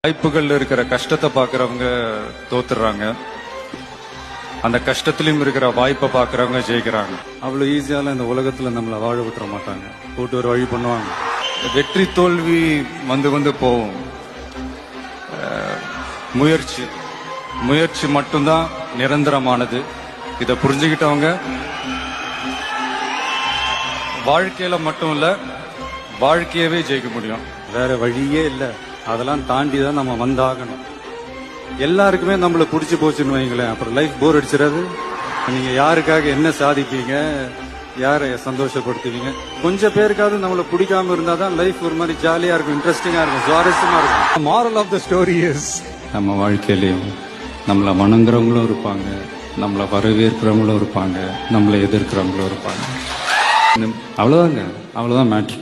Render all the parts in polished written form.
வாய்ப்புகள் இருக்கிற கஷ்டத்தை பாக்குறவங்க தோத்துறாங்க, அந்த கஷ்டத்திலும் இருக்கிற வாய்ப்பை பாக்குறவங்க ஜெயிக்கிறாங்க. அவ்வளவு ஈஸியால இந்த உலகத்துல நம்மள வாழ விட்டுற மாட்டாங்க, போட்டு ஒரு வழி பண்ணுவாங்க. வெற்றி தோல்வி வந்து வந்து போகும். முயற்சி முயற்சி மட்டும்தான் நிரந்தரமானது. இதை புரிஞ்சுக்கிட்டவங்க வாழ்க்கையில மட்டும் இல்ல, வாழ்க்கையவே ஜெயிக்க முடியும். வேற வழியே இல்லை. அதெல்லாம் தாண்டி தான் நம்ம வந்தாகணும். எல்லாருக்குமே நம்மள பிடிச்சி போச்சுன்னு வைங்களேன், அப்புறம் லைஃப் போர் அடிச்சிடாது. நீங்க யாருக்காக என்ன சாதிப்பீங்க, யாரை சந்தோஷப்படுத்துவீங்க? கொஞ்சம் பேருக்காவது நம்மள பிடிக்காம இருந்தாதான் லைஃப் ஒரு மாதிரி ஜாலியா இருக்கும், இன்ட்ரெஸ்டிங்கா இருக்கும், சுவாரஸ்யமா இருக்கும். Moral of the story is, நம்ம வாழ்க்கையிலையும் நம்மள வணங்குறவங்களும் இருப்பாங்க, நம்மள வரவேற்கிறவங்களும் இருப்பாங்க, நம்மளை எதிர்க்கிறவங்களும் இருப்பாங்க. அவ்வளவுதாங்க, அவ்வளவுதான் மேட்ரு.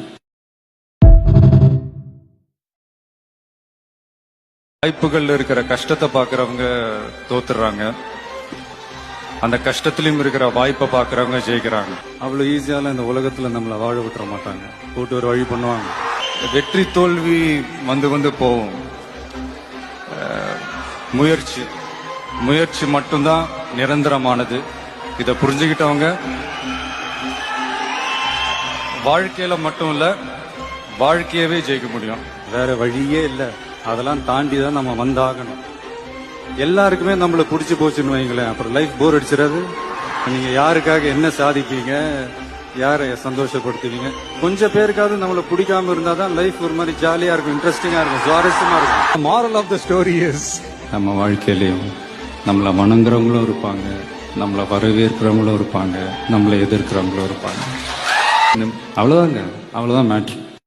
வாய்ப்புகள் இருக்கிற கஷ்டத்தை பாக்குறவங்க தோத்துறாங்க, அந்த கஷ்டத்திலும் இருக்கிற வாய்ப்பை பாக்குறவங்க ஜெயிக்கிறாங்க. அவ்வளவு ஈஸியால இந்த உலகத்துல நம்மள வாழ விட்டுற மாட்டாங்க, போட்டு ஒரு வழி பண்ணுவாங்க. வெற்றி தோல்வி வந்து வந்து போகும். முயற்சி முயற்சி மட்டும்தான் நிரந்தரமானது. இதை புரிஞ்சுக்கிட்டவங்க வாழ்க்கையில மட்டும் இல்ல, வாழ்க்கையவே ஜெயிக்க முடியும். வேற வழியே இல்லை. அதெல்லாம் தாண்டி தான் நம்ம வந்தாகணும். எல்லாருக்குமே நம்மள பிடிச்சி போச்சுன்னு வைங்களேன், அப்புறம் லைஃப் போர் அடிச்சிடாது. நீங்க யாருக்காக என்ன சாதிப்பீங்க, யாரை சந்தோஷப்படுத்துவீங்க? கொஞ்சம் பேருக்காவது நம்மள பிடிக்காம இருந்தாதான் லைஃப் ஒரு மாதிரி ஜாலியா இருக்கும், இன்ட்ரெஸ்டிங்கா இருக்கும், சுவாரஸ்யமா இருக்கும். Moral of the story is, நம்ம வாழ்க்கையிலையும் நம்மள வணங்குறவங்களும் இருப்பாங்க, நம்மள வரவேற்கிறவங்களும் இருப்பாங்க, நம்மளை எதிர்க்கிறவங்களும் இருப்பாங்க. அவ்வளவுதாங்க, அவ்வளவுதான் மேட்ரு.